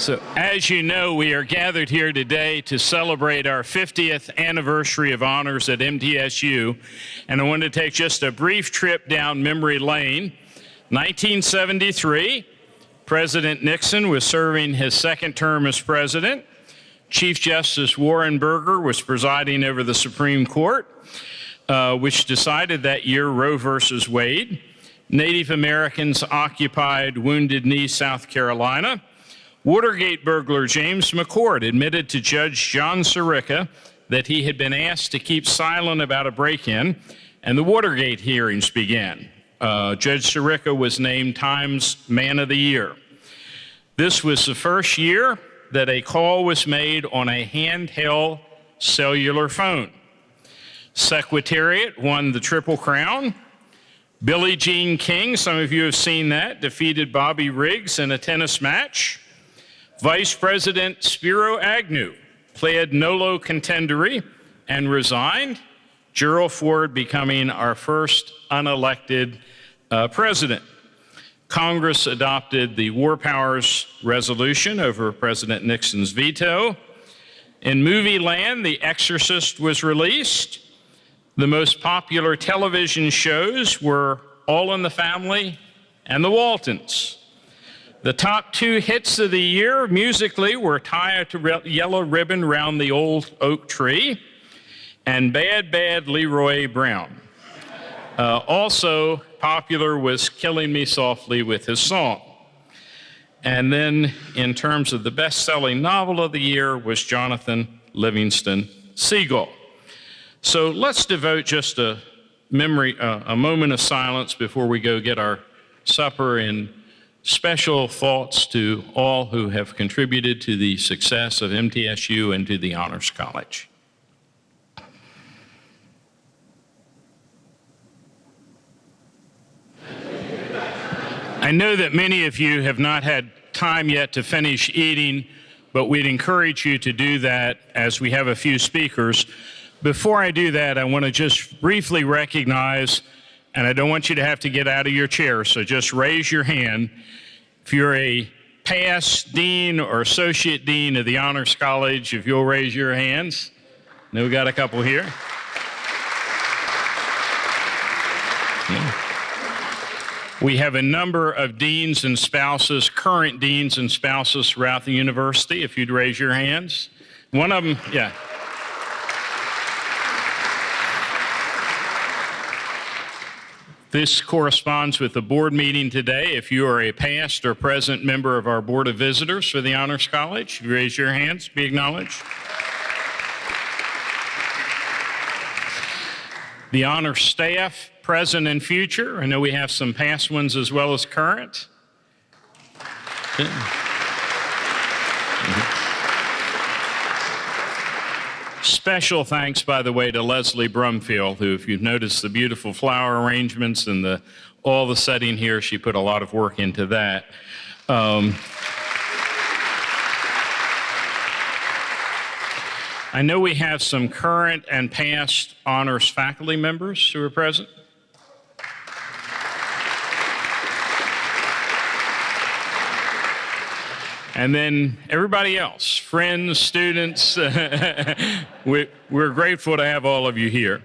So, as you know, we are gathered here today to celebrate our 50th anniversary of honors at MTSU, and I want to take just a brief trip down memory lane. 1973, President Nixon was serving his second term as president. Chief Justice Warren Burger was presiding over the Supreme Court, which decided that year Roe versus Wade. Native Americans occupied Wounded Knee, South Carolina. Watergate burglar James McCord admitted to Judge John Sirica that he had been asked to keep silent about a break-in, and the Watergate hearings began. Judge Sirica was named Time's Man of the Year. This was the first year that a call was made on a handheld cellular phone. Secretariat won the Triple Crown. Billie Jean King, some of you have seen that, defeated Bobby Riggs in a tennis match. Vice President Spiro Agnew pled nolo contendere and resigned, Gerald Ford becoming our first unelected president. Congress adopted the War Powers Resolution over President Nixon's veto. In movie land, The Exorcist was released. The most popular television shows were All in the Family and The Waltons. The top two hits of the year musically were Tie a Yellow Ribbon Round the Old Oak Tree and Bad Bad Leroy Brown. Also popular was Killing Me Softly with his song. And then in terms of the best-selling novel of the year was Jonathan Livingston Seagull. So let's devote just a moment of silence before we go get our supper and special thoughts to all who have contributed to the success of MTSU and to the Honors College. I know that many of you have not had time yet to finish eating, but we'd encourage you to do that as we have a few speakers. Before I do that, I want to just briefly recognize, and I don't want you to have to get out of your chair, so just raise your hand. If you're a past dean or associate dean of the Honors College, if you'll raise your hands. I know we got a couple here. Yeah. We have a number of deans and spouses, current deans and spouses throughout the university, if you'd raise your hands. One of them, yeah. This corresponds with the board meeting today. If you are a past or present member of our Board of Visitors for the Honors College, if you raise your hands, be acknowledged. The honor staff, present and future. I know we have some past ones as well as current. Good. Special thanks, by the way, to Leslie Brumfield, who, if you've noticed the beautiful flower arrangements and all the setting here, she put a lot of work into that. I know we have some current and past honors faculty members who are present. And then everybody else, friends, students, we're grateful to have all of you here.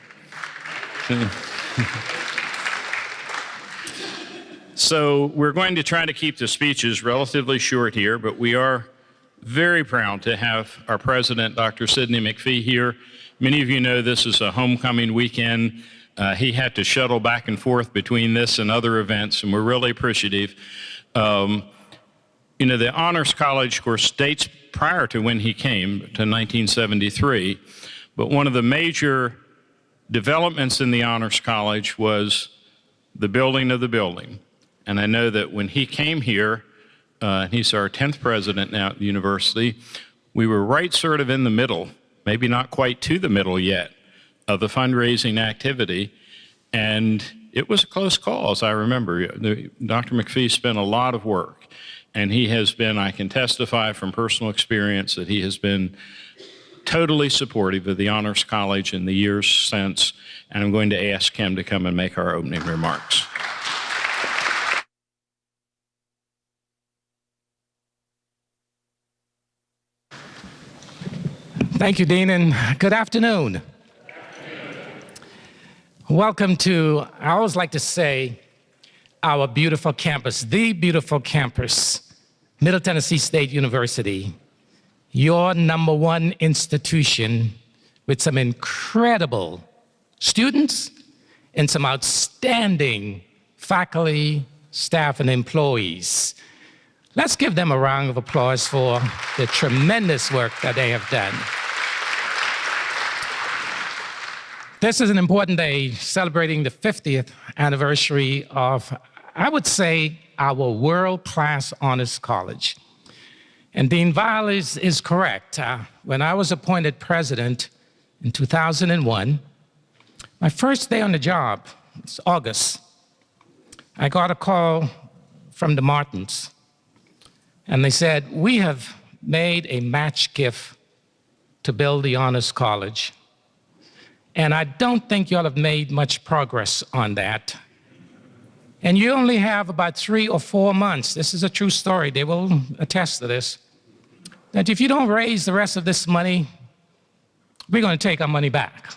So we're going to try to keep the speeches relatively short here, but we are very proud to have our president, Dr. Sidney McPhee, here. Many of you know this is a homecoming weekend. He had to shuttle back and forth between this and other events, and we're really appreciative. You know, the Honors College, of course, dates prior to when he came, to 1973, but one of the major developments in the Honors College was the building of the building. And I know that when he came here, he's our 10th president now at the university, we were right sort of in the middle, maybe not quite to the middle yet, of the fundraising activity. And it was a close call, as I remember. Dr. McPhee spent a lot of work. And he has been, I can testify from personal experience, that he has been totally supportive of the Honors College in the years since. And I'm going to ask him to come and make our opening remarks. Thank you, Dean, and good afternoon. Welcome to, I always like to say, our beautiful campus, the beautiful campus, Middle Tennessee State University, your #1 institution with some incredible students and some outstanding faculty, staff, and employees. Let's give them a round of applause for the tremendous work that they have done. This is an important day celebrating the 50th anniversary of, I would say, our world-class honors college. And Dean Weil is correct. When I was appointed president in 2001, my first day on the job, it's August, I got a call from the Martins. And they said, we have made a match gift to build the honors college. And I don't think y'all have made much progress on that. And you only have about 3 or 4 months. This is a true story. They will attest to this. That if you don't raise the rest of this money, we're going to take our money back.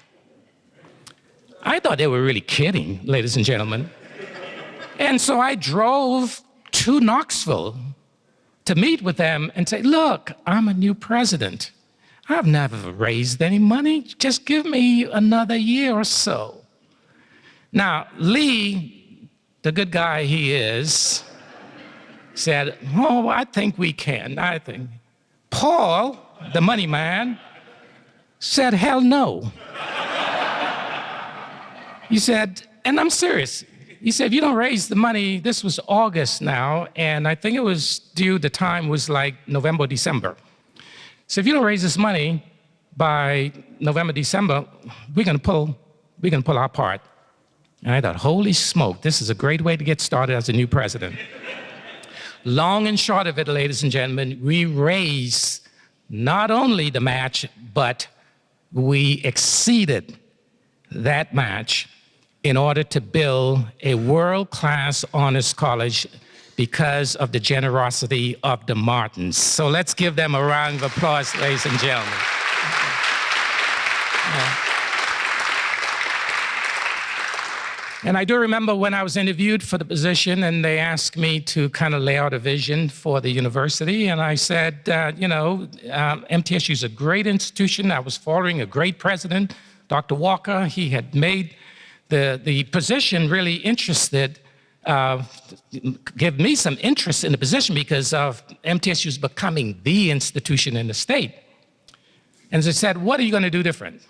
I thought they were really kidding, ladies and gentlemen. And so I drove to Knoxville to meet with them and say, look, I'm a new president. I've never raised any money. Just give me another year or so. Now, Lee, the good guy he is, said, oh, I think we can, I think. Paul, the money man, said, hell no. He said, and I'm serious. He said, if you don't raise the money, this was August now, and I think it was due, the time was like November, December. So if you don't raise this money by November, December, we're gonna pull our part. And I thought, holy smoke, this is a great way to get started as a new president. Long and short of it, ladies and gentlemen, we raised not only the match, but we exceeded that match in order to build a world-class honors college because of the generosity of the Martins. So let's give them a round of applause, ladies and gentlemen. And I do remember when I was interviewed for the position and they asked me to kind of lay out a vision for the university. And I said, MTSU is a great institution. I was following a great president, Dr. Walker. He had made the position really interested, give me some interest in the position because of MTSU is becoming the institution in the state. And they said, what are you going to do different? I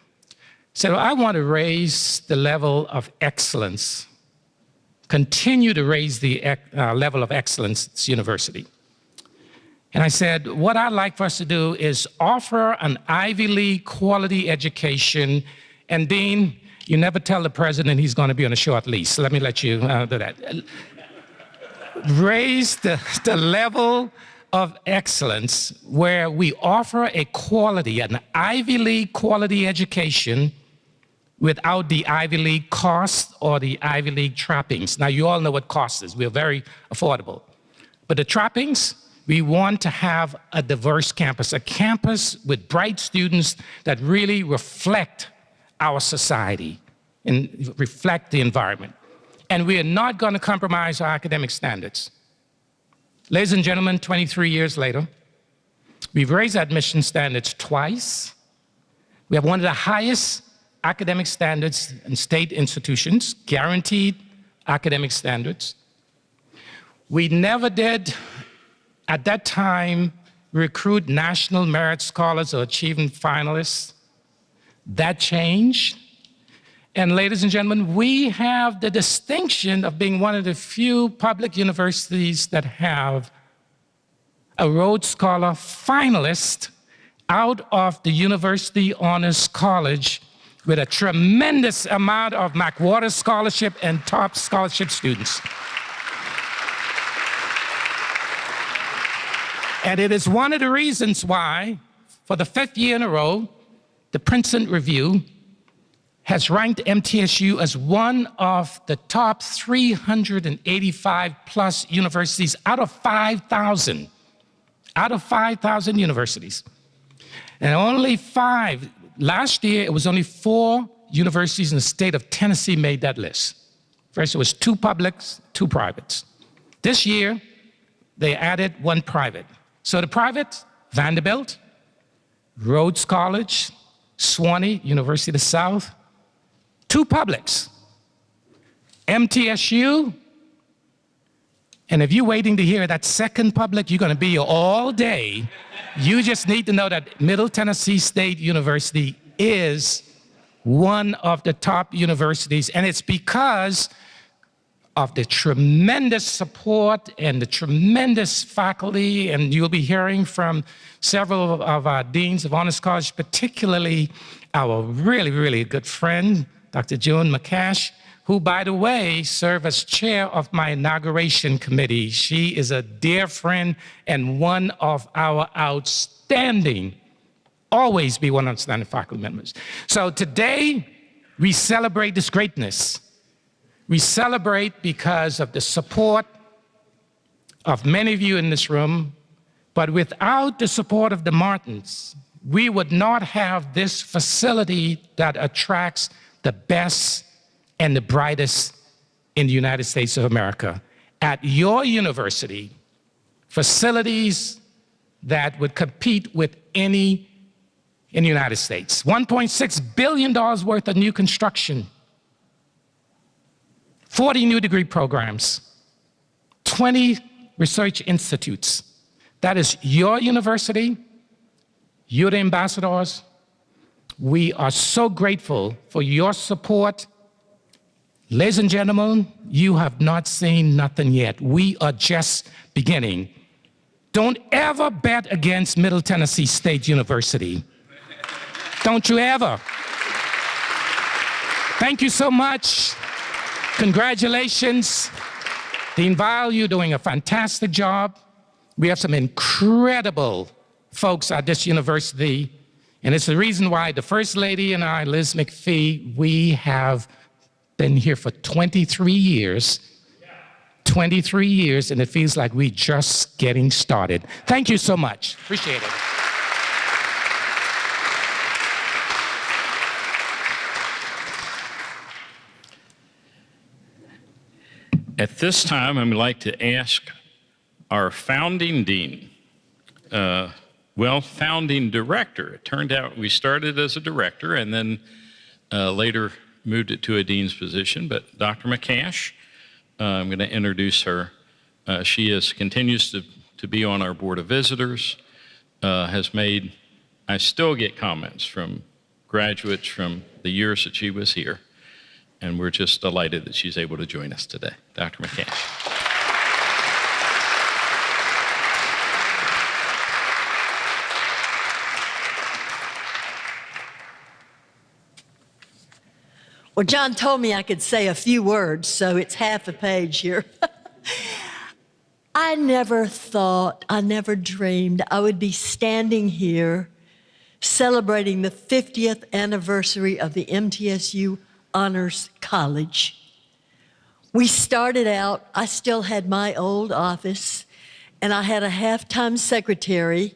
said, well, I want to raise the level of excellence, continue to raise the level of excellence at this university. And I said, what I'd like for us to do is offer an Ivy League quality education. And Dean, you never tell the president he's going to be on a short lease. Let me let you do that. Raise the level of excellence where we offer a quality, an Ivy League quality education without the Ivy League cost or the Ivy League trappings. Now, you all know what cost is. We're very affordable. But the trappings, we want to have a diverse campus, a campus with bright students that really reflect our society and reflect the environment. And we are not going to compromise our academic standards. Ladies and gentlemen, 23 years later, we've raised admission standards twice. We have one of the highest academic standards in state institutions, guaranteed academic standards. We never did, at that time, recruit national merit scholars or achievement finalists. That changed. And ladies and gentlemen, we have the distinction of being one of the few public universities that have a Rhodes Scholar finalist out of the University Honors College with a tremendous amount of McWhorter scholarship and top scholarship students. And it is one of the reasons why, for the 5th year in a row, the Princeton Review has ranked MTSU as one of the top 385 plus universities out of 5,000 universities. And only 5, last year it was only 4 universities in the state of Tennessee made that list. First it was 2 publics, 2 privates. This year, they added 1 private. So the private, Vanderbilt, Rhodes College, Swanee, University of the South, 2 publics, MTSU, and if you're waiting to hear that second public, you're going to be here all day. You just need to know that Middle Tennessee State University is one of the top universities, and it's because of the tremendous support and the tremendous faculty, and you'll be hearing from several of our deans of honors college, particularly our really, really good friend, Dr. Hall McCash, who, by the way, served as chair of my inauguration committee. She is a dear friend and one of our outstanding, always be one of our outstanding faculty members. So today, we celebrate this greatness. We celebrate because of the support of many of you in this room, but without the support of the Martins, we would not have this facility that attracts the best and the brightest in the United States of America. At your university, facilities that would compete with any in the United States. $1.6 billion worth of new construction, 40 new degree programs, 20 research institutes. That is your university. You're the ambassadors. We are so grateful for your support. Ladies and gentlemen, you have not seen nothing yet. We are just beginning. Don't ever bet against Middle Tennessee State University. Don't you ever. Thank you so much. Congratulations. Dean Weil, you're doing a fantastic job. We have some incredible folks at this university, and it's the reason why the First Lady and I, Liz McPhee, we have been here for 23 years. 23 years, and it feels like we're just getting started. Thank you so much. Appreciate it. At this time, I would like to ask our founding dean, founding director. It turned out we started as a director and then later moved it to a dean's position, but Dr. McCash, I'm going to introduce her. She continues to be on our board of visitors, I still get comments from graduates from the years that she was here, and we're just delighted that she's able to join us today. Dr. McCash. Well, John told me I could say a few words, so it's half a page here. I never thought, I never dreamed I would be standing here celebrating the 50th anniversary of the MTSU Honors College. We started out, I still had my old office, and I had a half-time secretary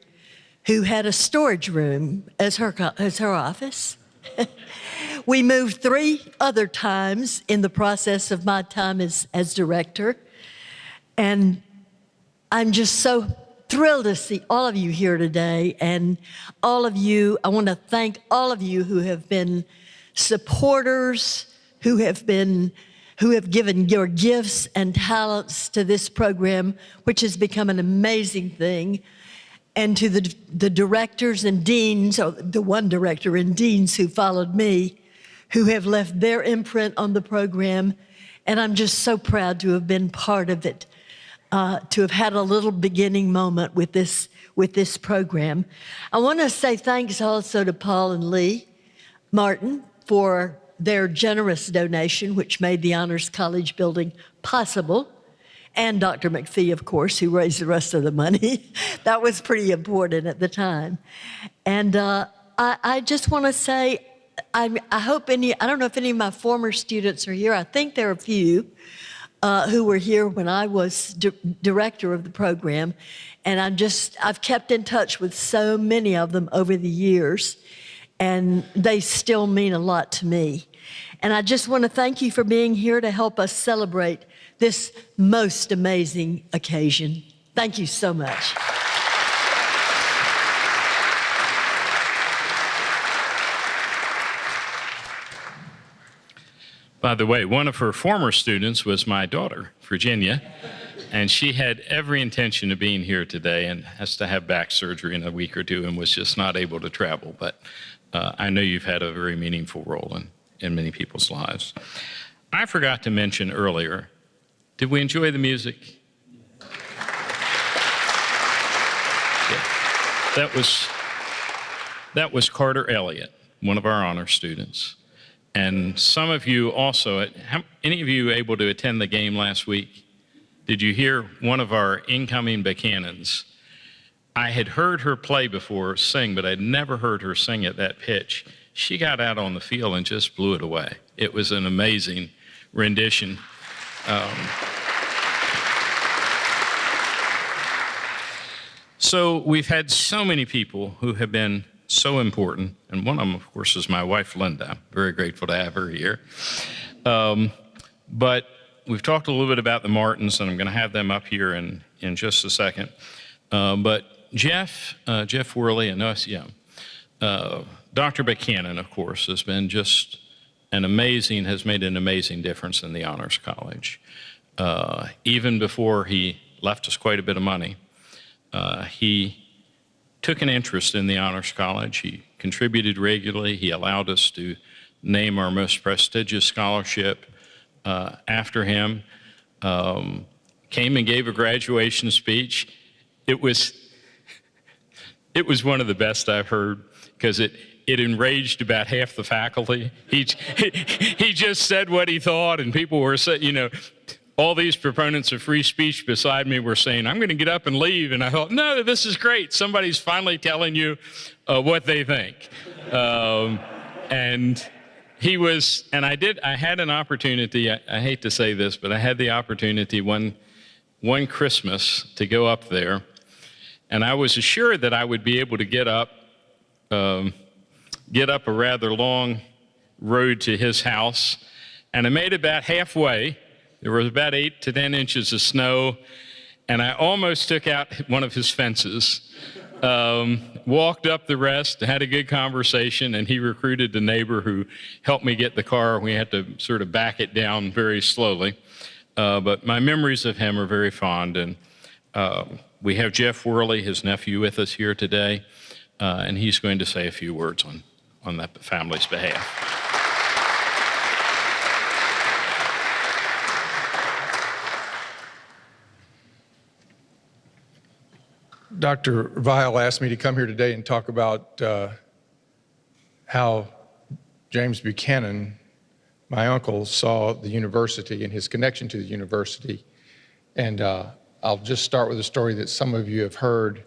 who had a storage room as her office. We moved 3 other times in the process of my time as director. And I'm just so thrilled to see all of you here today. And all of you, I want to thank all of you who have been supporters, who have given your gifts and talents to this program, which has become an amazing thing. And to the directors and deans, or the one director and deans who followed me, who have left their imprint on the program. And I'm just so proud to have been part of it, to have had a little beginning moment with this program. I want to say thanks also to Paul and Lee Martin for their generous donation, which made the Honors College building possible. And Dr. McPhee, of course, who raised the rest of the money. That was pretty important at the time. And I just want to say, I hope I don't know if any of my former students are here. I think there are a few. who were here when I was director of the program. And I've kept in touch with so many of them over the years, and they still mean a lot to me. And I just want to thank you for being here to help us celebrate this most amazing occasion. Thank you so much. By the way, one of her former students was my daughter, Virginia, and she had every intention of being here today and has to have back surgery in a week or two and was just not able to travel. But I know you've had a very meaningful role in many people's lives. I forgot to mention earlier, did we enjoy the music? Yeah. That was Carter Elliott, one of our honor students. And some of you also, any of you able to attend the game last week? Did you hear one of our incoming Buchanans? I had heard her play before, sing, but I'd never heard her sing at that pitch. She got out on the field and just blew it away. It was an amazing rendition. So we've had so many people who have been so important, and one of them, of course, is my wife, Linda. I'm very grateful to have her here. But we've talked a little bit about the Martins, and I'm going to have them up here in just a second. But Jeff Worley, and us, Dr. Buchanan, of course, has been just has made an amazing difference in the Honors College. Even before he left us quite a bit of money, he took an interest in the Honors College. He contributed regularly. He allowed us to name our most prestigious scholarship after him. Came and gave a graduation speech. It was one of the best I've heard because it enraged about half the faculty. He just said what he thought, and people were saying, all these proponents of free speech beside me were saying, I'm going to get up and leave. And I thought, no, this is great. Somebody's finally telling you what they think. And he was, and I had an opportunity, I hate to say this, but I had the opportunity one Christmas to go up there. And I was assured that I would be able to get up a rather long road to his house. And I made it about halfway. There was about 8 to 10 inches of snow, and I almost took out one of his fences. Walked up the rest, had a good conversation, and he recruited the neighbor who helped me get the car. We had to sort of back it down very slowly. But my memories of him are very fond, and we have Jeff Worley, his nephew, with us here today, and he's going to say a few words on that family's behalf. Dr. Weil asked me to come here today and talk about how James Buchanan, my uncle, saw the university and his connection to the university. And I'll just start with a story that some of you have heard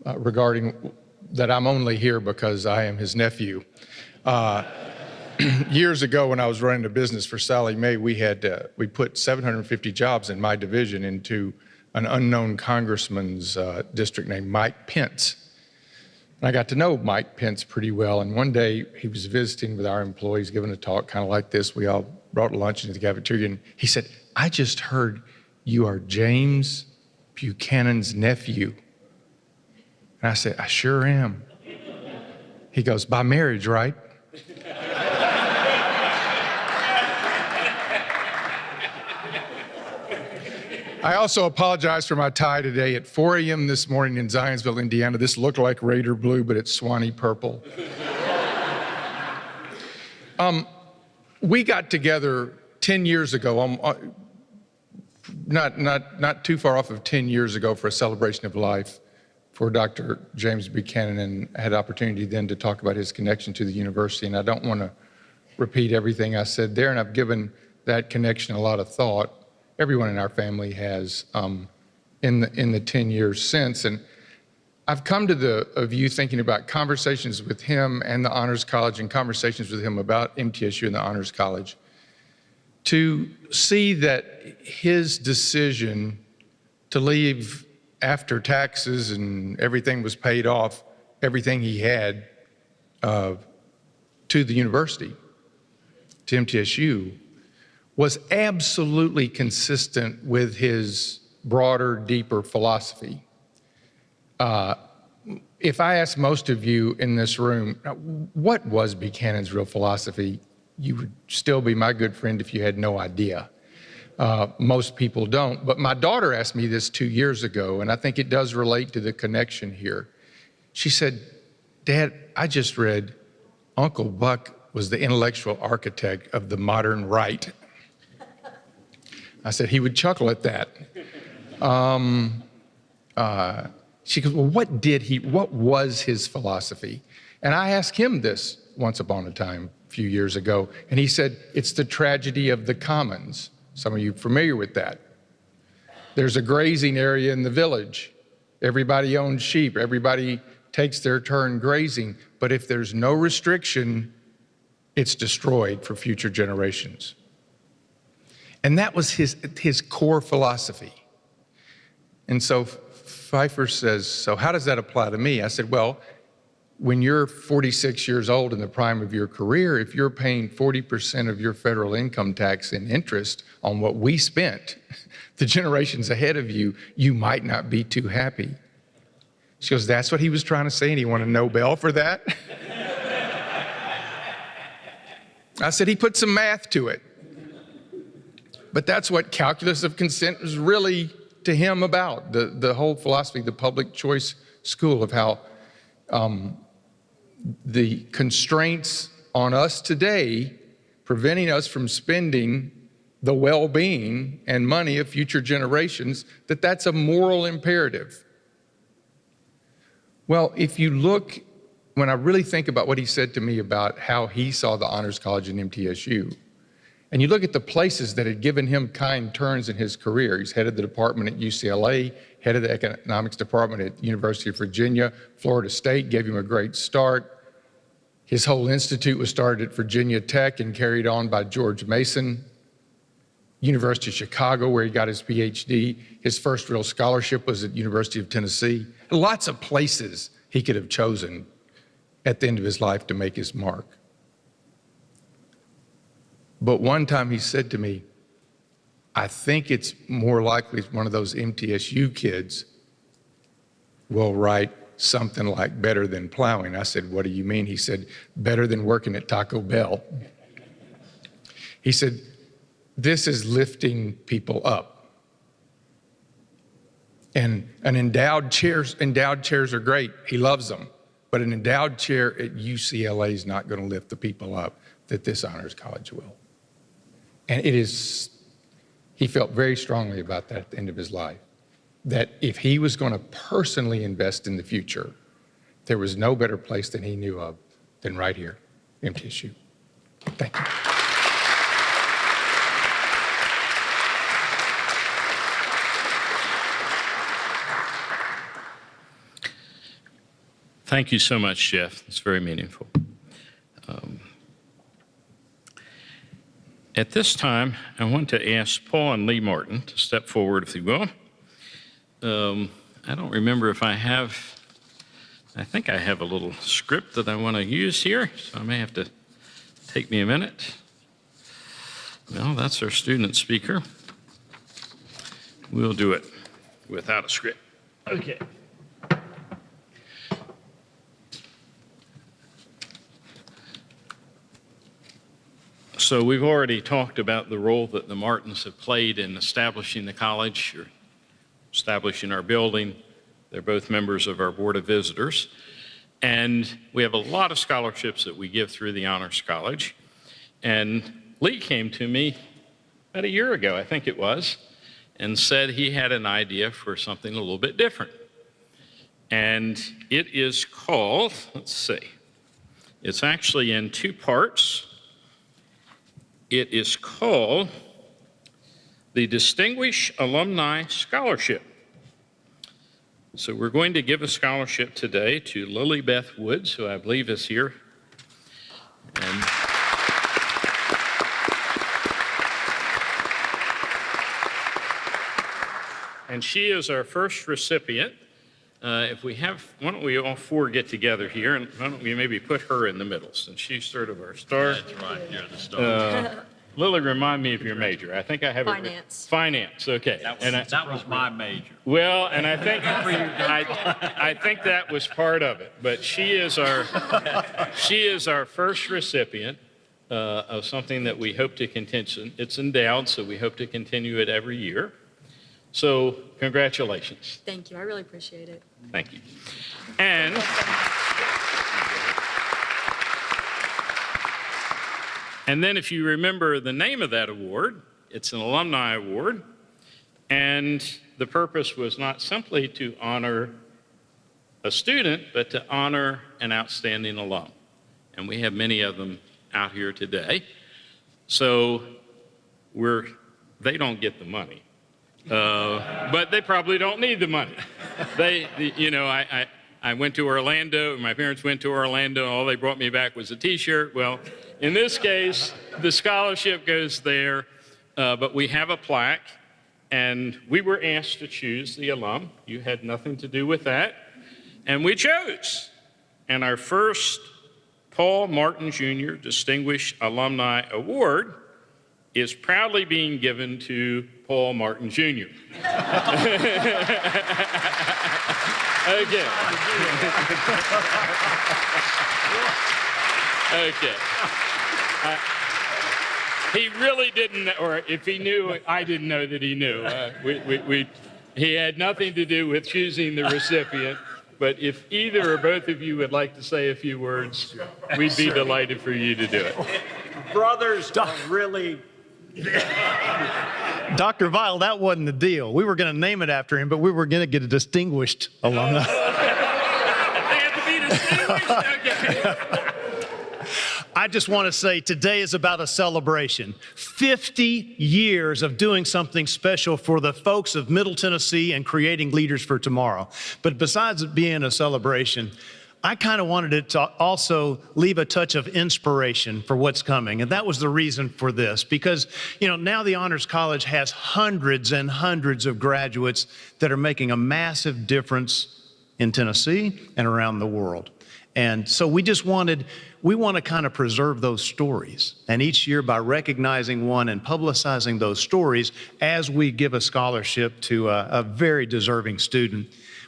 regarding that I'm only here because I am his nephew. Years ago when I was running a business for Sally Mae, we put 750 jobs in my division into an unknown congressman's district named Mike Pence. And I got to know Mike Pence pretty well. And one day he was visiting with our employees, giving a talk kind of like this. We all brought lunch into the cafeteria, and he said, I just heard you are James Buchanan's nephew. And I said, I sure am. He goes, by marriage, right? I also apologize for my tie today. At 4 a.m. this morning in Zionsville, Indiana, this looked like Raider blue, but it's Swanee purple. We got together 10 years ago, not too far off of 10 years ago, for a celebration of life for Dr. James Buchanan, and I had the opportunity then to talk about his connection to the university. And I don't want to repeat everything I said there, and I've given that connection a lot of thought. Everyone in our family has in the 10 years since. And I've come to the view, thinking about conversations with him and the Honors College and conversations with him about MTSU and the Honors College, to see that his decision to leave after taxes and everything was paid off, everything he had to the university, to MTSU, was absolutely consistent with his broader, deeper philosophy. If I asked most of you in this room, what was Buchanan's real philosophy, you would still be my good friend if you had no idea. Most people don't. But my daughter asked me this 2 years ago, and I think it does relate to the connection here. She said, Dad, I just read Uncle Buck was the intellectual architect of the modern right. I said, he would chuckle at that. She goes, well, what was his philosophy? And I asked him this once upon a time, a few years ago, and he said, it's the tragedy of the commons. Some of you are familiar with that. There's a grazing area in the village. Everybody owns sheep. Everybody takes their turn grazing. But if there's no restriction, it's destroyed for future generations. And that was his core philosophy. And so Pfeiffer says, so how does that apply to me? I said, well, when you're 46 years old in the prime of your career, if you're paying 40% of your federal income tax in interest on what we spent, the generations ahead of you, you might not be too happy. She goes, that's what he was trying to say, and he won a Nobel for that? I said, he put some math to it. But that's what calculus of consent was really to him about, the whole philosophy, the public choice school of how the constraints on us today preventing us from spending the well-being and money of future generations, that's a moral imperative. Well, if you look, when I really think about what he said to me about how he saw the Honors College and MTSU, and you look at the places that had given him kind turns in his career. He's head of the department at UCLA, head of the economics department at University of Virginia. Florida State gave him a great start. His whole institute was started at Virginia Tech and carried on by George Mason. University of Chicago, where he got his PhD. His first real scholarship was at University of Tennessee. Lots of places he could have chosen at the end of his life to make his mark. But one time he said to me, I think it's more likely one of those MTSU kids will write something like better than plowing. I said, what do you mean? He said, better than working at Taco Bell. He said, this is lifting people up. And endowed chairs are great. He loves them. But an endowed chair at UCLA is not going to lift the people up that this honors college will. And he felt very strongly about that at the end of his life, that if he was going to personally invest in the future, there was no better place than he knew of than right here, MTSU. Thank you. Thank you so much, Jeff. It's very meaningful. At this time, I want to ask Paul and Lee Martin to step forward, if you will. I don't remember if I think I have a little script that I want to use here, so I may have to take me a minute. Well, that's our student speaker. We'll do it without a script. Okay. So we've already talked about the role that the Martins have played in establishing the college, or establishing our building. They're both members of our Board of Visitors. And we have a lot of scholarships that we give through the Honors College. And Lee came to me about a year ago, I think it was, and said he had an idea for something a little bit different. And it is called, let's see, it's actually in two parts. It is called the Distinguished Alumni Scholarship. So we're going to give a scholarship today to Lily Beth Woods, who I believe is here. And and she is our first recipient. If we have, why don't we all four get together here, and why don't we maybe put her in the middle, since she's sort of our star. That's right, you're the star. Lily, remind me of your major. I think I have Finance. Finance, okay. That was my major. Well, and I think I think that was part of it. But she is our first recipient of something that we hope to continue. It's endowed, so we hope to continue it every year. So congratulations. Thank you. I really appreciate it. Thank you. And then if you remember the name of that award, it's an alumni award. And the purpose was not simply to honor a student, but to honor an outstanding alum. And we have many of them out here today. So they don't get the money. But they probably don't need the money. I went to Orlando, my parents went to Orlando, and all they brought me back was a t-shirt. Well, in this case, the scholarship goes there, but we have a plaque, and we were asked to choose the alum. You had nothing to do with that, and we chose. And our first Paul Martin Jr. Distinguished Alumni Award is proudly being given to Paul Martin Jr. Okay. Okay. He really didn't, or if he knew, I didn't know that he knew. He had nothing to do with choosing the recipient, but if either or both of you would like to say a few words, we'd be delighted for you to do it. Brothers are really... Dr. Weil, that wasn't the deal. We were going to name it after him, but we were going to get a distinguished alumni. They have to be distinguished? Okay. I just want to say today is about a celebration. 50 years of doing something special for the folks of Middle Tennessee and creating leaders for tomorrow. But besides it being a celebration, I kind of wanted it to also leave a touch of inspiration for what's coming. And that was the reason for this, because, now the Honors College has hundreds and hundreds of graduates that are making a massive difference in Tennessee and around the world. And so we want to kind of preserve those stories. And each year, by recognizing one and publicizing those stories, as we give a scholarship to a very deserving student,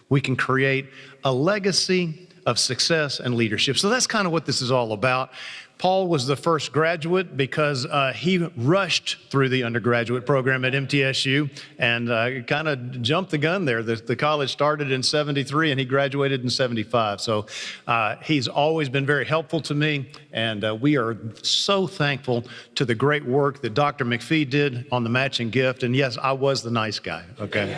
we can create a legacy of success and leadership. So that's kind of what this is all about. Paul was the first graduate because he rushed through the undergraduate program at MTSU and kind of jumped the gun there. The college started in '73 and he graduated in '75. So he's always been very helpful to me, and we are so thankful to the great work that Dr. McPhee did on the matching gift. And yes, I was the nice guy, okay?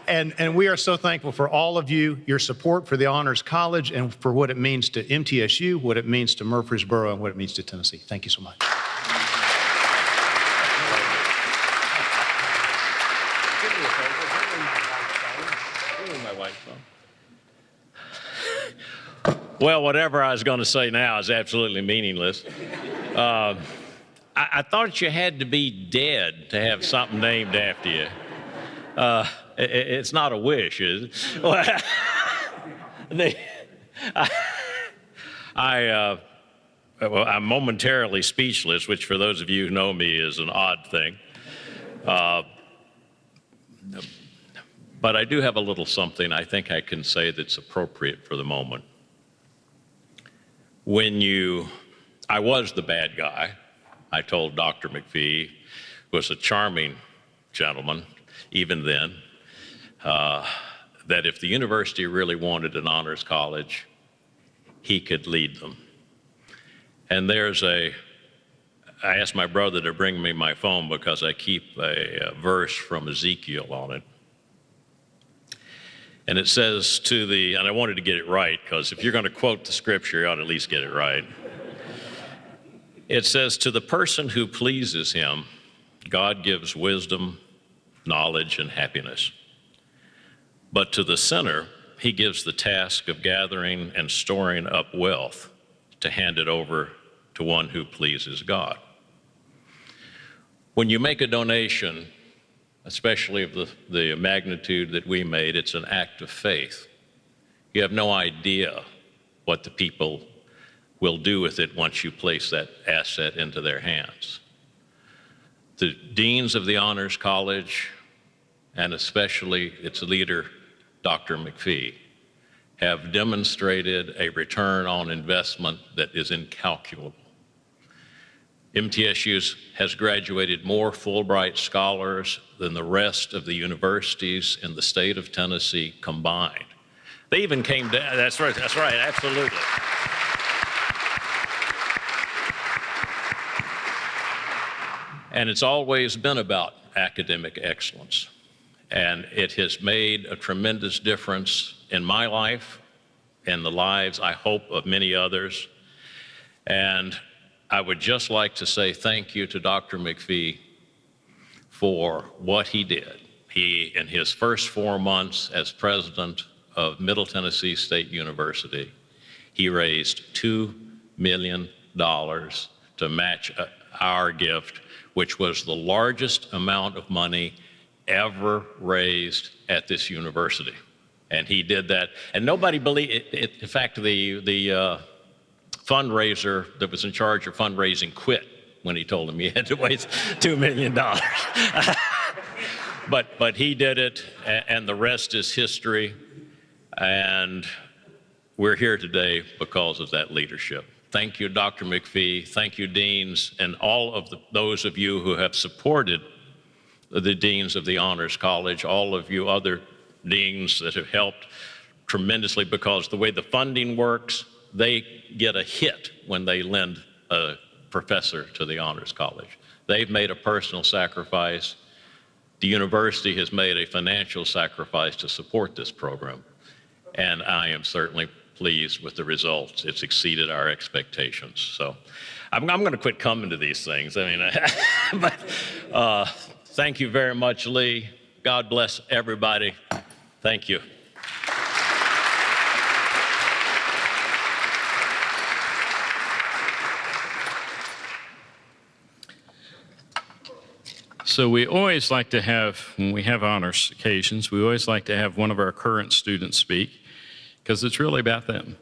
And we are so thankful for all of you, your support for the Honors College and for what it means to MTSU, what it means to Murfreesboro, and what it means to Tennessee. Thank you so much. Well, whatever I was going to say now is absolutely meaningless. I thought you had to be dead to have something named after you. It's not a wish, is it? Well, I'm momentarily speechless, which for those of you who know me is an odd thing. But I do have a little something I think I can say that's appropriate for the moment. I was the bad guy. I told Dr. McPhee, who was a charming gentleman, even then, that if the university really wanted an honors college, he could lead them. And I asked my brother to bring me my phone because I keep a verse from Ezekiel on it. And it says and I wanted to get it right, because if you're going to quote the scripture, you ought to at least get it right. It says, to the person who pleases him, God gives wisdom, knowledge, and happiness. But to the sinner, he gives the task of gathering and storing up wealth to hand it over to one who pleases God. When you make a donation especially of the magnitude that we made. It's an act of faith. You have no idea what the people will do with it once you place that asset into their hands. The deans of the Honors College, and especially its leader, Dr. McPhee, have demonstrated a return on investment that is incalculable. MTSU has graduated more Fulbright scholars than the rest of the universities in the state of Tennessee combined. They even came down, that's right, absolutely. And it's always been about academic excellence. And it has made a tremendous difference in my life and the lives, I hope, of many others. And I would just like to say thank you to Dr. McPhee for what he did. He, in his first 4 months as president of Middle Tennessee State University, he raised $2 million to match our gift, which was the largest amount of money ever raised at this university. And he did that, and nobody believed it. In fact, the fundraiser that was in charge of fundraising quit when he told him he had to raise $2 million. But he did it, and the rest is history. And we're here today because of that leadership. Thank you, Dr. McPhee. Thank you, deans, and all of those of you who have supported the deans of the Honors College, all of you other deans that have helped tremendously, because the way the funding works, they get a hit when they lend a professor to the Honors College. They've made a personal sacrifice. The university has made a financial sacrifice to support this program. And I am certainly pleased with the results. It's exceeded our expectations. So I'm going to quit coming to these things. I mean, but thank you very much, Lee. God bless everybody. Thank you. So we always like to have, when we have honors occasions, we always like to have one of our current students speak, because it's really about them.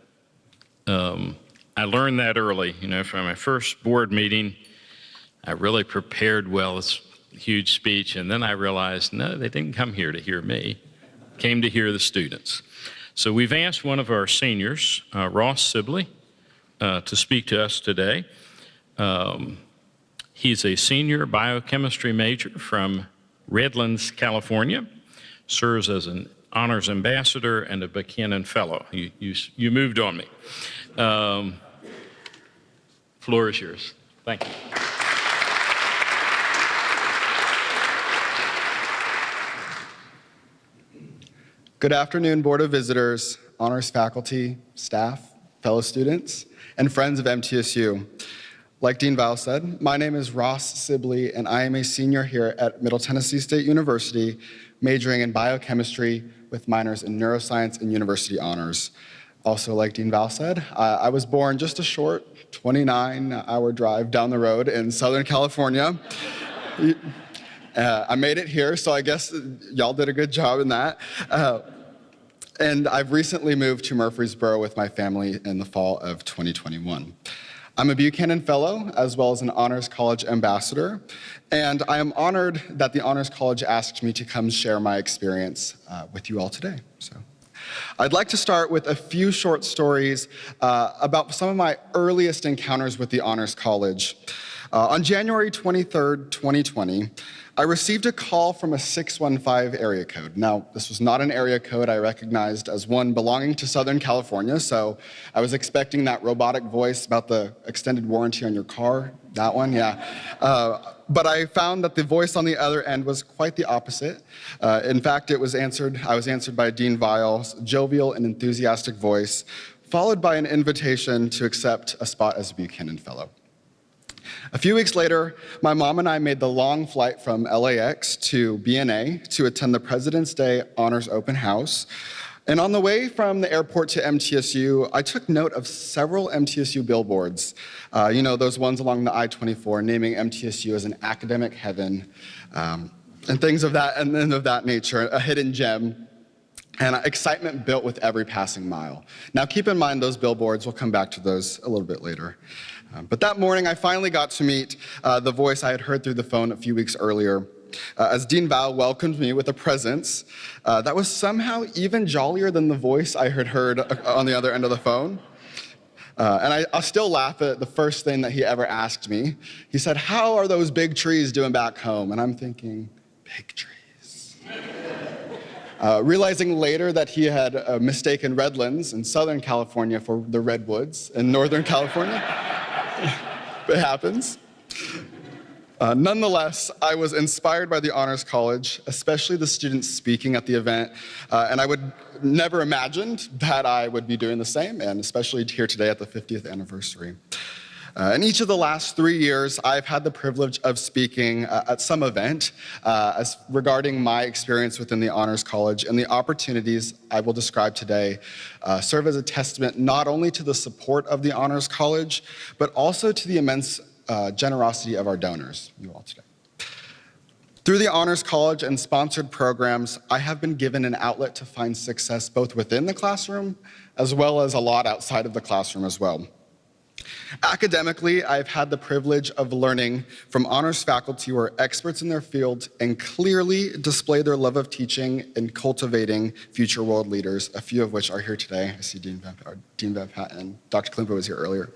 I learned that early, from my first board meeting. I really prepared well, this huge speech, and then I realized, no, they didn't come here to hear me, came to hear the students. So we've asked one of our seniors, Ross Sibley, to speak to us today. He's a senior biochemistry major from Redlands, California, serves as an honors ambassador and a Buchanan fellow. You moved on me. Floor is yours. Thank you. Good afternoon, Board of Visitors, honors faculty, staff, fellow students, and friends of MTSU. Like Dean Val said, my name is Ross Sibley, and I am a senior here at Middle Tennessee State University, majoring in biochemistry with minors in neuroscience and university honors. Also, like Dean Val said, I was born just a short 29-hour drive down the road in Southern California. I made it here, so I guess y'all did a good job in that. And I've recently moved to Murfreesboro with my family in the fall of 2021. I'm a Buchanan Fellow, as well as an Honors College Ambassador, and I am honored that the Honors College asked me to come share my experience with you all today. So, I'd like to start with a few short stories about some of my earliest encounters with the Honors College. On January 23rd, 2020, I received a call from a 615 area code. Now, this was not an area code I recognized as one belonging to Southern California, so I was expecting that robotic voice about the extended warranty on your car, that one, yeah. But I found that the voice on the other end was quite the opposite. In fact, I was answered by Dean Vile's jovial and enthusiastic voice, followed by an invitation to accept a spot as a Buchanan Fellow. A few weeks later, my mom and I made the long flight from LAX to BNA to attend the President's Day Honors Open House. And on the way from the airport to MTSU, I took note of several MTSU billboards. Those ones along the I-24 naming MTSU as an academic heaven. and things of that nature, a hidden gem, and excitement built with every passing mile. Now keep in mind those billboards, we'll come back to those a little bit later. But that morning I finally got to meet the voice I had heard through the phone a few weeks earlier, as Dean Val welcomed me with a presence that was somehow even jollier than the voice I had heard on the other end of the phone. And I'll still laugh at the first thing that he ever asked me. He said, "How are those big trees doing back home?" And I'm thinking, big trees. Realizing later that he had mistaken Redlands in Southern California for the Redwoods in Northern California. It happens. Nonetheless, I was inspired by the Honors College, especially the students speaking at the event, and I would never imagined that I would be doing the same, and especially here today at the 50th anniversary. In each of the last 3 years, I've had the privilege of speaking at some event regarding my experience within the Honors College, and the opportunities I will describe today serve as a testament not only to the support of the Honors College, but also to the immense generosity of our donors, you all today. Through the Honors College and sponsored programs, I have been given an outlet to find success both within the classroom as well as a lot outside of the classroom as well. Academically, I've had the privilege of learning from honors faculty who are experts in their field and clearly display their love of teaching and cultivating future world leaders, a few of which are here today. I see Dean Van Patten, Dr. Klimpa was here earlier.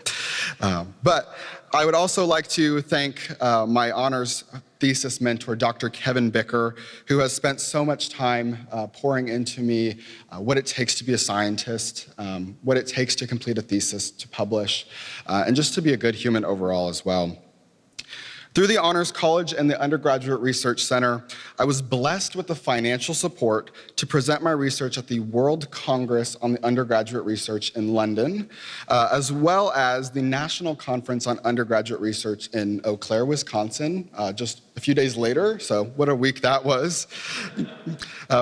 But I would also like to thank my honors thesis mentor, Dr. Kevin Bicker, who has spent so much time pouring into me what it takes to be a scientist, what it takes to complete a thesis, to publish, and just to be a good human overall as well. Through the Honors College and the Undergraduate Research Center, I was blessed with the financial support to present my research at the World Congress on the Undergraduate Research in London, as well as the National Conference on Undergraduate Research in Eau Claire, Wisconsin, just a few days later, so what a week that was.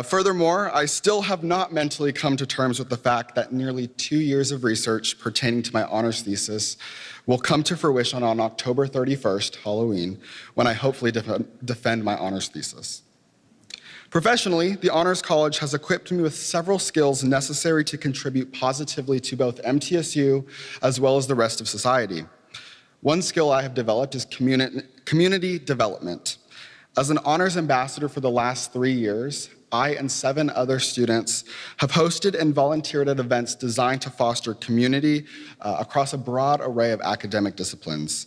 Furthermore, I still have not mentally come to terms with the fact that nearly 2 years of research pertaining to my honors thesis will come to fruition on October 31st, Halloween, when I hopefully defend my honors thesis. Professionally, the Honors College has equipped me with several skills necessary to contribute positively to both MTSU as well as the rest of society. One skill I have developed is community development. As an honors ambassador for the last 3 years, I and 7 other students have hosted and volunteered at events designed to foster community across a broad array of academic disciplines.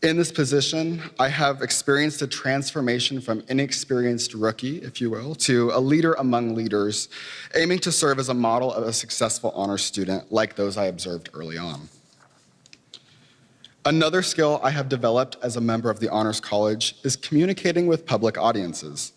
In this position, I have experienced a transformation from inexperienced rookie, if you will, to a leader among leaders, aiming to serve as a model of a successful honors student like those I observed early on. Another skill I have developed as a member of the Honors College is communicating with public audiences.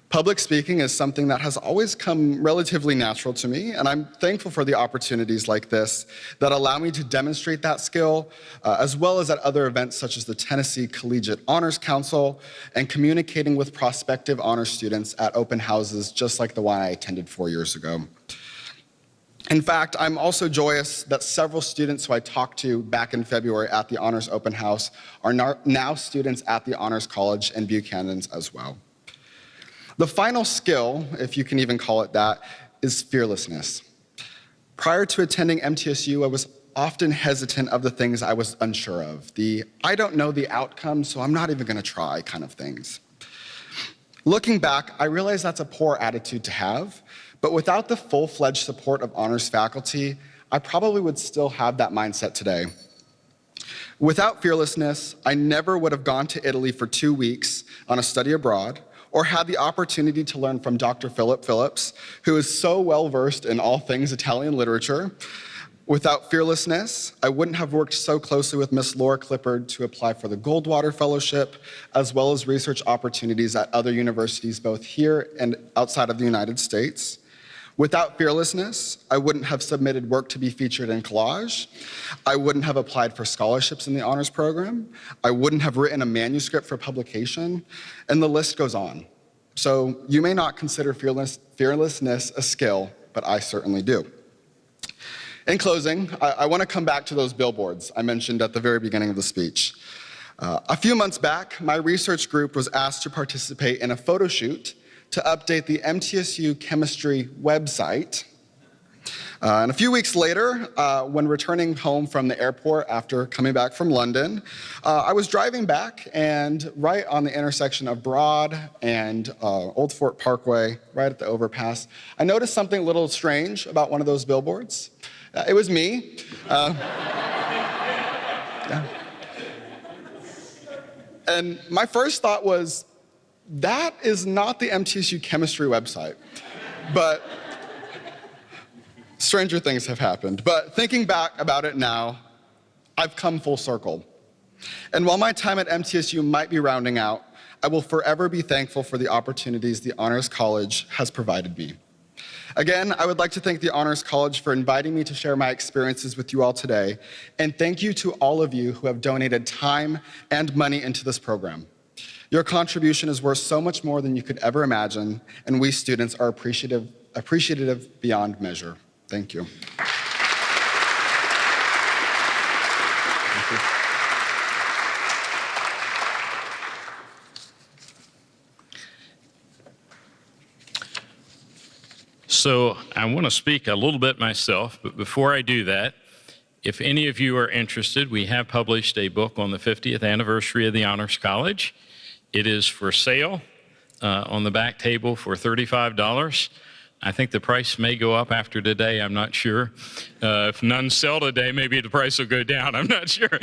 Public speaking is something that has always come relatively natural to me, and I'm thankful for the opportunities like this that allow me to demonstrate that skill, as well as at other events such as the Tennessee Collegiate Honors Council and communicating with prospective honors students at open houses just like the one I attended 4 years ago. In fact, I'm also joyous that several students who I talked to back in February at the Honors Open House are now students at the Honors College and Buchanan's as well. The final skill, if you can even call it that, is fearlessness. Prior to attending MTSU, I was often hesitant of the things I was unsure of. The I don't know the outcome, so I'm not even gonna try kind of things. Looking back, I realize that's a poor attitude to have, but without the full-fledged support of honors faculty, I probably would still have that mindset today. Without fearlessness, I never would have gone to Italy for 2 weeks on a study abroad, or had the opportunity to learn from Dr. Philip Phillips, who is so well-versed in all things Italian literature. Without fearlessness, I wouldn't have worked so closely with Miss Laura Clippard to apply for the Goldwater Fellowship, as well as research opportunities at other universities, both here and outside of the United States. Without fearlessness, I wouldn't have submitted work to be featured in Collage. I wouldn't have applied for scholarships in the honors program. I wouldn't have written a manuscript for publication, and the list goes on. So you may not consider fearlessness a skill, but I certainly do. In closing, I want to come back to those billboards I mentioned at the very beginning of the speech. A few months back, my research group was asked to participate in a photo shoot to update the MTSU chemistry website. And a few weeks later, when returning home from the airport after coming back from London, I was driving back, and right on the intersection of Broad and Old Fort Parkway, right at the overpass, I noticed something a little strange about one of those billboards. It was me. Yeah. And my first thought was, that is not the MTSU chemistry website. But stranger things have happened. But thinking back about it now, I've come full circle. And while my time at MTSU might be rounding out, I will forever be thankful for the opportunities the Honors College has provided me. Again, I would like to thank the Honors College for inviting me to share my experiences with you all today, and thank you to all of you who have donated time and money into this program. Your contribution is worth so much more than you could ever imagine, and we students are appreciative beyond measure. Thank you. So I want to speak a little bit myself, but before I do that, if any of you are interested, we have published a book on the 50th anniversary of the Honors College. It is for sale on the back table for $35. I think the price may go up after today, I'm not sure. If none sell today, maybe the price will go down, I'm not sure.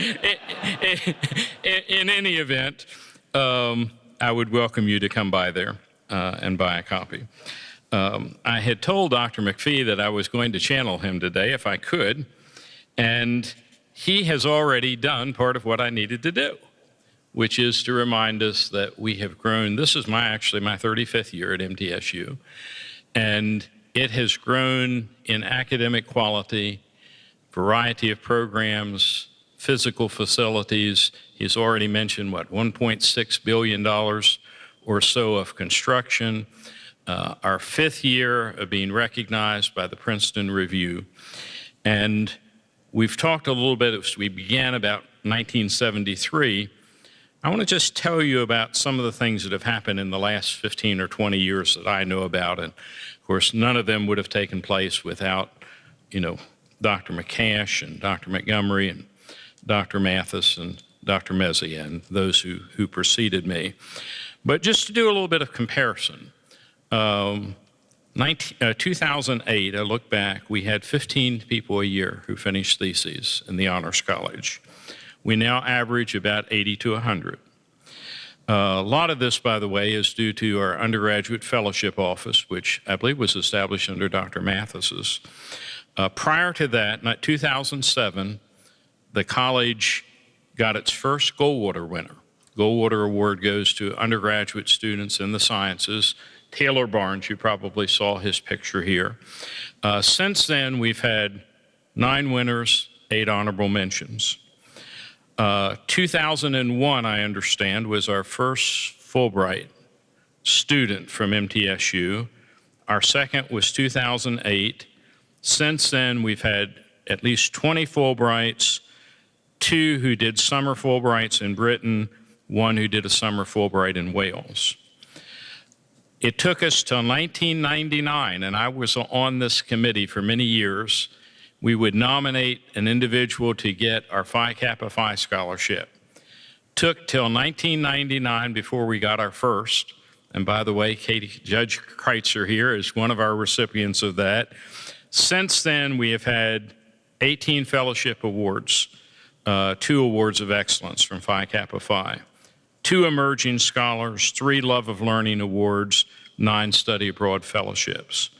In any event, I would welcome you to come by there and buy a copy. I had told Dr. McPhee that I was going to channel him today if I could, and he has already done part of what I needed to do, which is to remind us that we have grown. This is actually my 35th year at MTSU, and it has grown in academic quality, variety of programs, physical facilities. He's already mentioned, $1.6 billion or so of construction. Our 5th year of being recognized by the Princeton Review. And we've talked a little bit as we began about 1973. I want to just tell you about some of the things that have happened in the last 15 or 20 years that I know about. And of course, none of them would have taken place without, Dr. McCash and Dr. Montgomery and Dr. Mathis and Dr. Mezia and those who preceded me. But just to do a little bit of comparison, 2008, I look back, we had 15 people a year who finished theses in the Honors College. We now average about 80 to 100. A lot of this, by the way, is due to our undergraduate fellowship office, which I believe was established under Dr. Mathis's. Prior to that, in 2007, the college got its first Goldwater winner. Goldwater Award goes to undergraduate students in the sciences. Taylor Barnes, you probably saw his picture here. Since then, we've had 9 winners, 8 honorable mentions. 2001, I understand, was our first Fulbright student from MTSU. Our second was 2008. Since then, we've had at least 20 Fulbrights, 2 who did summer Fulbrights in Britain, 1 who did a summer Fulbright in Wales. It took us till 1999, and I was on this committee for many years. We would nominate an individual to get our Phi Kappa Phi scholarship. Took till 1999 before we got our first. And by the way, Judge Kreitzer here is one of our recipients of that. Since then, we have had 18 fellowship awards, 2 awards of excellence from Phi Kappa Phi. 2 emerging scholars, 3 Love of Learning awards, 9 study abroad fellowships.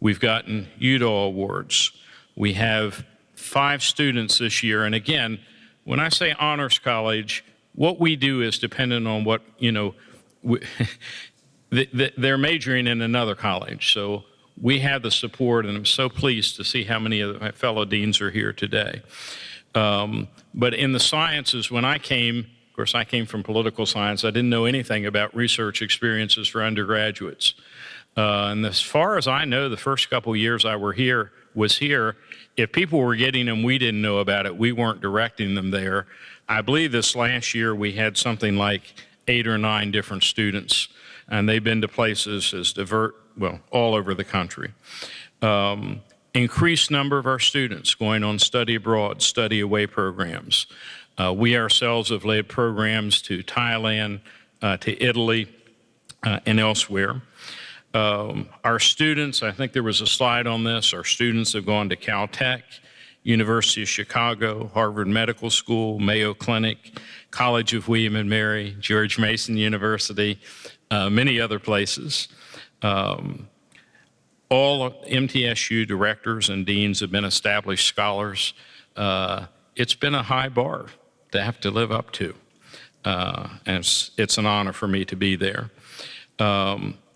We've gotten Udall awards. We have 5 students this year. And again, when I say Honors College, what we do is dependent on what, they're majoring in another college. So we have the support, and I'm so pleased to see how many of my fellow deans are here today. But in the sciences, when I came, of course, I came from political science. I didn't know anything about research experiences for undergraduates. And as far as I know, the first couple years I was here. If people were getting them, we didn't know about it. We weren't directing them there. I believe this last year we had something like 8 or 9 different students, and they've been to places as all over the country. Increased number of our students going on study abroad, study away programs. We ourselves have led programs to Thailand, to Italy, and elsewhere. Our students, I think there was a slide on this, our students have gone to Caltech, University of Chicago, Harvard Medical School, Mayo Clinic, College of William and Mary, George Mason University, many other places. All MTSU directors and deans have been established scholars. It's been a high bar to have to live up to. And it's an honor for me to be there.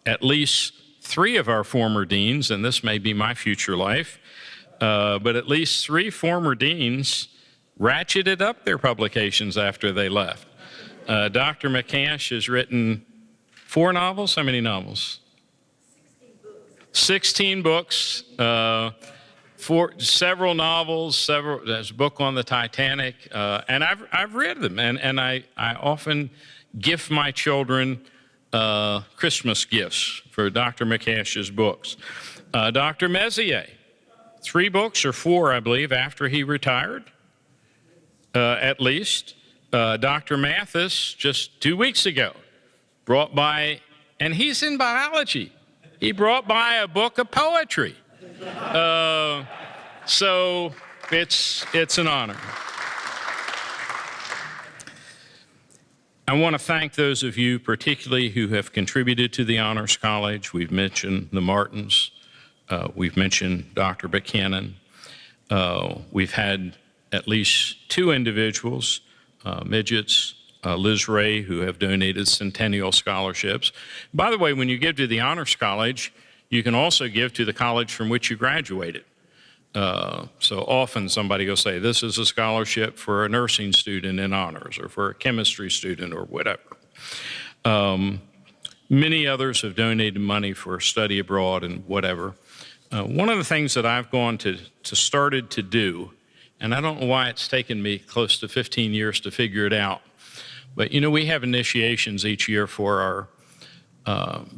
At least 3 of our former deans, and this may be my future life, but at least 3 former deans ratcheted up their publications after they left. Dr. McCash has written 4 novels. How many novels? 16 books. Several novels, there's a book on the Titanic, and I've read them, and I often gift my children Christmas gifts for Dr. McCash's books. Dr. Messier, 3 books or 4, I believe, after he retired, at least. Dr. Mathis, just 2 weeks ago, brought by, and he's in biology, he brought by a book of poetry. So it's an honor. I want to thank those of you particularly who have contributed to the Honors College. We've mentioned the Martins. We've mentioned Dr. Buchanan. We've had at least 2 individuals, midgets, Liz Ray, who have donated centennial scholarships. By the way, when you give to the Honors College, you can also give to the college from which you graduated. So often somebody will say, this is a scholarship for a nursing student in honors or for a chemistry student or whatever. Many others have donated money for study abroad and whatever. One of the things that I've gone to started to do, and I don't know why it's taken me close to 15 years to figure it out, but you know, we have initiations each year for our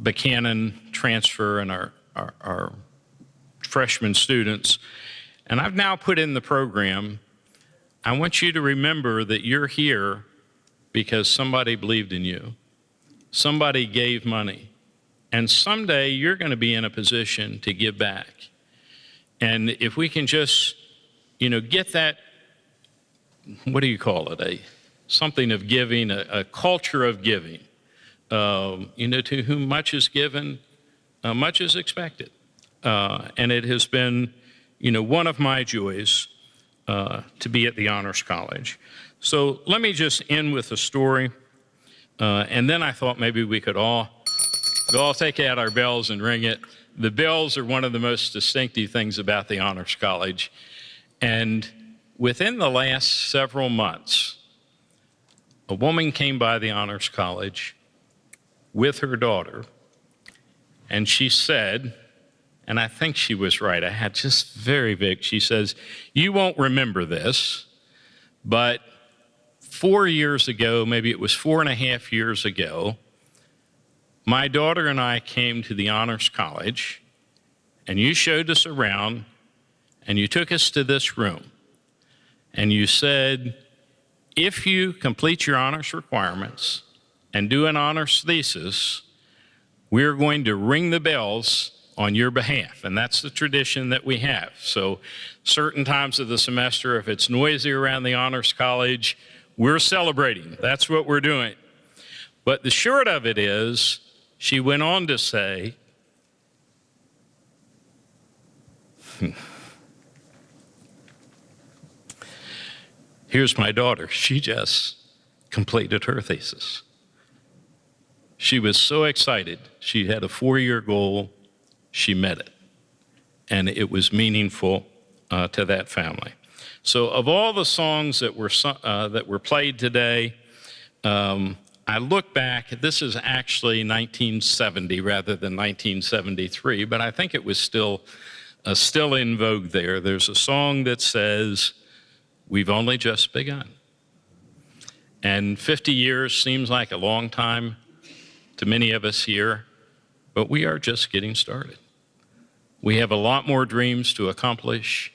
Buchanan transfer and our freshman students. And I've now put in the program, I want you to remember that you're here because somebody believed in you. Somebody gave money. And someday you're going to be in a position to give back. And if we can just, you know, get that, what do you call it? Something of giving, a culture of giving. You know, to whom much is given, much is expected. And it has been, you know, one of my joys to be at the Honors College. So let me just end with a story. And then I thought maybe we could all take out our bells and ring it. The bells are one of the most distinctive things about the Honors College. And within the last several months, a woman came by the Honors College with her daughter, and she said, and I think she was right, I had just very big, she says, you won't remember this, but 4 years ago, maybe it was 4.5 years ago, my daughter and I came to the Honors College, and you showed us around, and you took us to this room, and you said, if you complete your honors requirements and do an honors thesis, we're going to ring the bells on your behalf. And that's the tradition that we have. So certain times of the semester, if it's noisy around the Honors College, we're celebrating. That's what we're doing. But the short of it is, she went on to say, here's my daughter. She just completed her thesis. She was so excited. She had a 4-year goal. She met it. And it was meaningful to that family. So of all the songs that were played today, I look back, this is actually 1970 rather than 1973, but I think it was still still in vogue there. There's a song that says, "We've only just begun." And 50 years seems like a long time to many of us here, but we are just getting started. We have a lot more dreams to accomplish,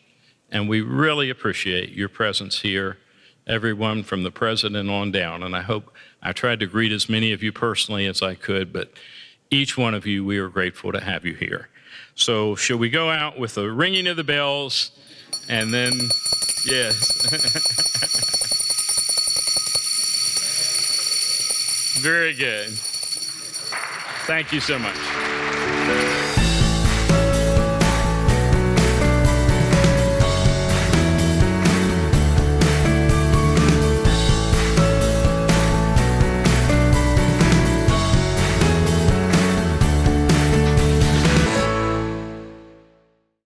and we really appreciate your presence here, everyone from the president on down. And I hope I tried to greet as many of you personally as I could, but each one of you, we are grateful to have you here. So shall we go out with the ringing of the bells and then, yes. Very good. Thank you so much.